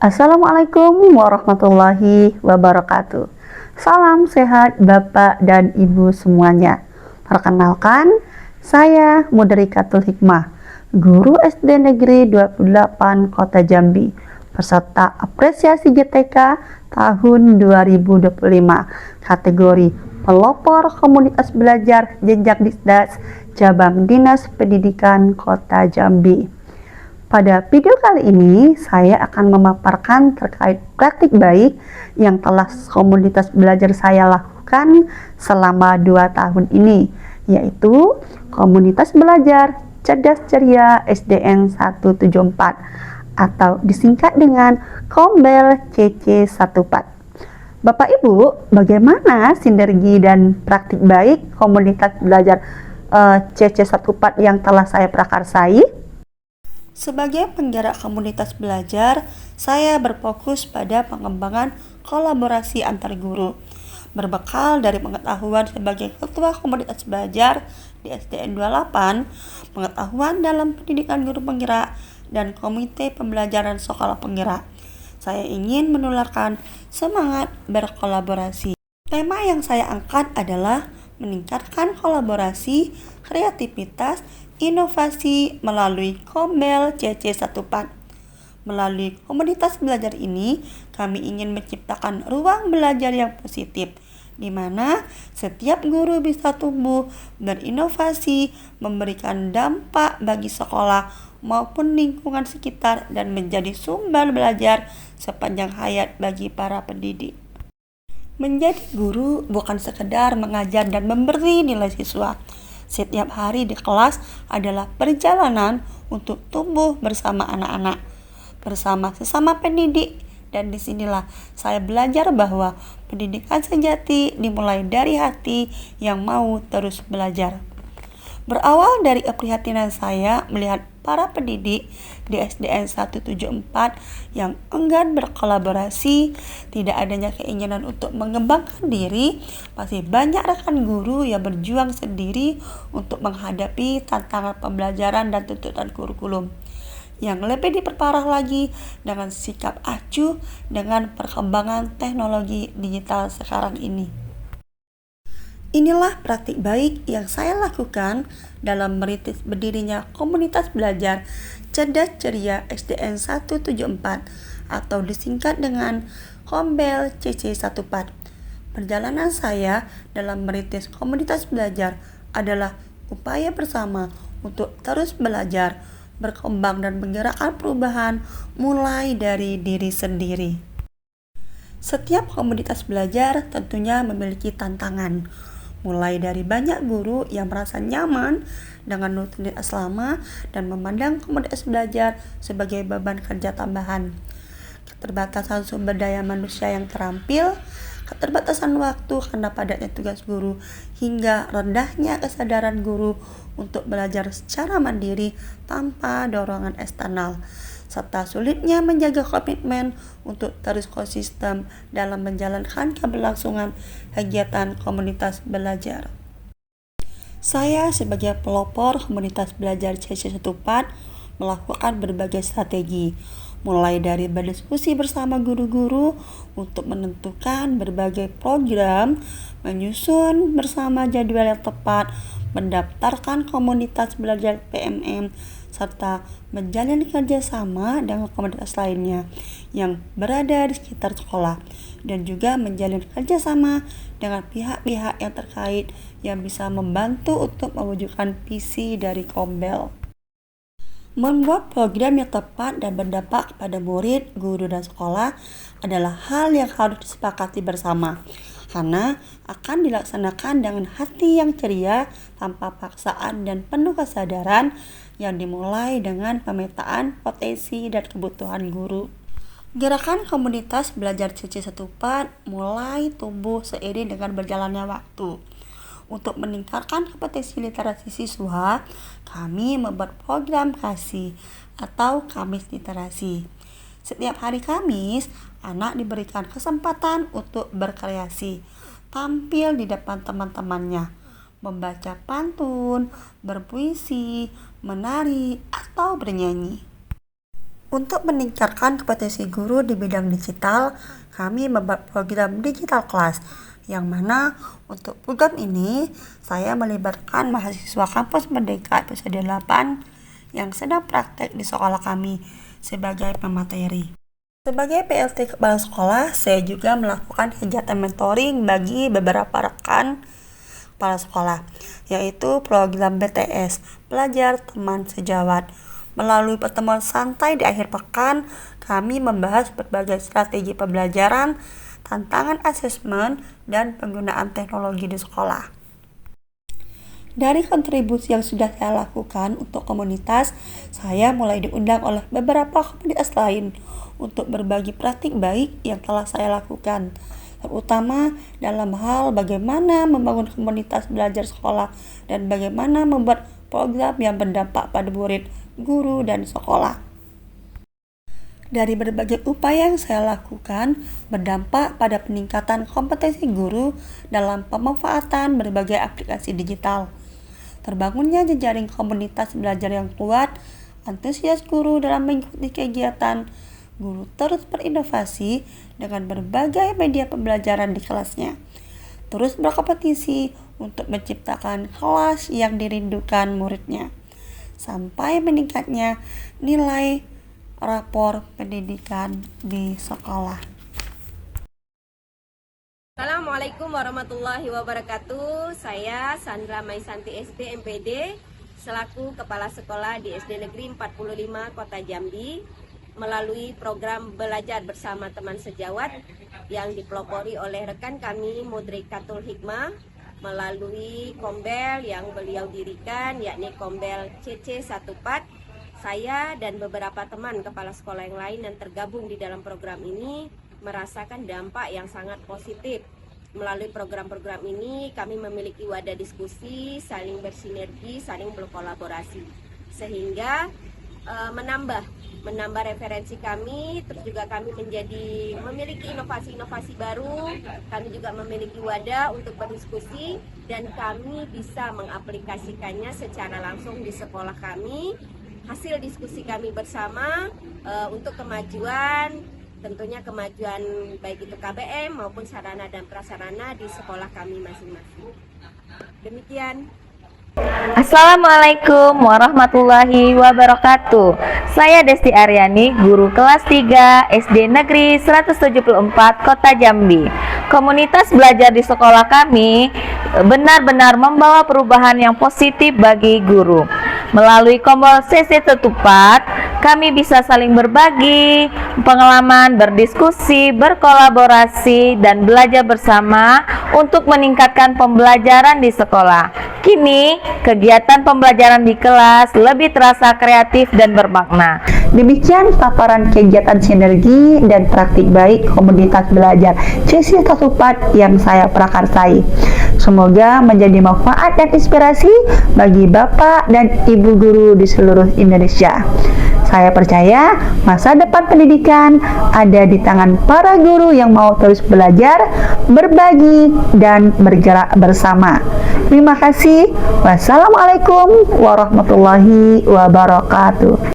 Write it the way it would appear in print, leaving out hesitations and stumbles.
Assalamualaikum warahmatullahi wabarakatuh. Salam sehat Bapak dan Ibu semuanya. Perkenalkan, saya Mudrikatul Hikmah, Guru SD Negeri 28 Kota Jambi, peserta apresiasi GTK tahun 2025, kategori pelopor komunitas belajar jenjang Disdas Cabang Dinas Pendidikan Kota Jambi. Pada video kali ini, saya akan memaparkan terkait praktik baik yang telah komunitas belajar saya lakukan selama 2 tahun ini, yaitu komunitas belajar cerdas ceria SDN 174 atau disingkat dengan Kombel CC14. Bapak Ibu, bagaimana sinergi dan praktik baik komunitas belajar CC14 yang telah saya prakarsai? Sebagai penggerak komunitas belajar, saya berfokus pada pengembangan kolaborasi antar guru. Berbekal dari pengetahuan sebagai ketua komunitas belajar di SDN 28, pengetahuan dalam pendidikan guru penggerak, dan komite pembelajaran sekolah penggerak, saya ingin menularkan semangat berkolaborasi. Tema yang saya angkat adalah meningkatkan kolaborasi, kreativitas, inovasi melalui Kombel CC14. Melalui komunitas belajar ini, kami ingin menciptakan ruang belajar yang positif, di mana setiap guru bisa tumbuh, berinovasi, memberikan dampak bagi sekolah maupun lingkungan sekitar, dan menjadi sumber belajar sepanjang hayat bagi para pendidik. Menjadi guru bukan sekedar mengajar dan memberi nilai siswa. Setiap hari di kelas adalah perjalanan untuk tumbuh bersama anak-anak, bersama sesama pendidik, dan disinilah saya belajar bahwa pendidikan sejati dimulai dari hati yang mau terus belajar. Berawal dari keprihatinan saya melihat para pendidik di SDN 174 yang enggan berkolaborasi, tidak adanya keinginan untuk mengembangkan diri, masih banyak rekan guru yang berjuang sendiri untuk menghadapi tantangan pembelajaran dan tuntutan kurikulum. Yang lebih diperparah lagi dengan sikap acuh dengan perkembangan teknologi digital sekarang ini. Inilah praktik baik yang saya lakukan dalam merintis berdirinya komunitas belajar cerdas ceria SDN 174 atau disingkat dengan Kombel CC14. Perjalanan saya dalam merintis komunitas belajar adalah upaya bersama untuk terus belajar, berkembang dan menggerakkan perubahan mulai dari diri sendiri. Setiap komunitas belajar tentunya memiliki tantangan, mulai dari banyak guru yang merasa nyaman dengan rutinitas lama dan memandang komunitas belajar sebagai beban kerja tambahan, keterbatasan sumber daya manusia yang terampil, keterbatasan waktu karena padatnya tugas guru, hingga rendahnya kesadaran guru untuk belajar secara mandiri tanpa dorongan eksternal, serta sulitnya menjaga komitmen untuk terus konsisten dalam menjalankan keberlangsungan kegiatan komunitas belajar. Saya sebagai pelopor komunitas belajar CC14 melakukan berbagai strategi, mulai dari berdiskusi bersama guru-guru untuk menentukan berbagai program, menyusun bersama jadwal yang tepat, mendaftarkan komunitas belajar PMM, serta menjalin kerjasama dengan komunitas lainnya yang berada di sekitar sekolah, dan juga menjalin kerjasama dengan pihak-pihak yang terkait yang bisa membantu untuk mewujudkan visi dari Kombel. Membuat program yang tepat dan berdampak kepada murid, guru, dan sekolah adalah hal yang harus disepakati bersama, karena akan dilaksanakan dengan hati yang ceria, tanpa paksaan dan penuh kesadaran, yang dimulai dengan pemetaan potensi dan kebutuhan guru. Gerakan komunitas belajar CC14 mulai tumbuh seiring dengan berjalannya waktu. Untuk meningkatkan kompetensi literasi siswa, kami membuat program KASI atau Kamis Literasi. Setiap hari Kamis, anak diberikan kesempatan untuk berkreasi, tampil di depan teman-temannya, membaca pantun, berpuisi, menari, atau bernyanyi. Untuk meningkatkan kompetensi guru di bidang digital, kami membuat program digital class, yang mana untuk program ini saya melibatkan mahasiswa kampus Merdeka episode 8 yang sedang praktek di sekolah kami sebagai pemateri. Sebagai PLT kepala sekolah, saya juga melakukan kegiatan mentoring bagi beberapa rekan kepala sekolah, yaitu program BTS, Belajar Teman Sejawat. Melalui pertemuan santai di akhir pekan, kami membahas berbagai strategi pembelajaran, tantangan asesmen, dan penggunaan teknologi di sekolah. Dari kontribusi yang sudah saya lakukan untuk komunitas, saya mulai diundang oleh beberapa komunitas lain untuk berbagi praktik baik yang telah saya lakukan, terutama dalam hal bagaimana membangun komunitas belajar sekolah dan bagaimana membuat program yang berdampak pada murid, guru, dan sekolah. Dari berbagai upaya yang saya lakukan berdampak pada peningkatan kompetensi guru dalam pemanfaatan berbagai aplikasi digital. Terbangunnya jejaring komunitas belajar yang kuat, antusias guru dalam mengikuti kegiatan, guru terus berinovasi dengan berbagai media pembelajaran di kelasnya. Terus berkompetisi untuk menciptakan kelas yang dirindukan muridnya, sampai meningkatnya nilai rapor pendidikan di sekolah. Assalamualaikum warahmatullahi wabarakatuh. Saya Sandra Maisanti SD MPD selaku Kepala Sekolah di SD Negeri 45 Kota Jambi, melalui program Belajar Bersama Teman Sejawat yang dipelopori oleh rekan kami Mudrikatul Hikmah melalui Kombel yang beliau dirikan, yakni Kombel CC14. Saya dan beberapa teman kepala sekolah yang lain yang tergabung di dalam program ini merasakan dampak yang sangat positif. Melalui program-program ini kami memiliki wadah diskusi, saling bersinergi, saling berkolaborasi, sehingga menambah referensi kami. Terus juga kami memiliki inovasi-inovasi baru. Kami juga memiliki wadah untuk berdiskusi dan kami bisa mengaplikasikannya secara langsung di sekolah kami. Hasil diskusi kami bersama untuk kemajuan, tentunya kemajuan baik itu KBM maupun sarana dan prasarana di sekolah kami masing-masing. Demikian. Assalamualaikum warahmatullahi wabarakatuh. Saya Desti Aryani, guru kelas 3 SD Negeri 174 Kota Jambi. Komunitas belajar di sekolah kami benar-benar membawa perubahan yang positif bagi guru. Melalui Kombel CC Tetupat, kami bisa saling berbagi pengalaman, berdiskusi, berkolaborasi, dan belajar bersama untuk meningkatkan pembelajaran di sekolah. Kini, kegiatan pembelajaran di kelas lebih terasa kreatif dan bermakna. Demikian paparan kegiatan sinergi dan praktik baik komunitas belajar CC Tetupat yang saya prakarsai. Semoga menjadi manfaat dan inspirasi bagi Bapak dan Ibu guru di seluruh Indonesia. Saya percaya masa depan pendidikan ada di tangan para guru yang mau terus belajar, berbagi, dan bergerak bersama. Terima kasih. Wassalamualaikum warahmatullahi wabarakatuh.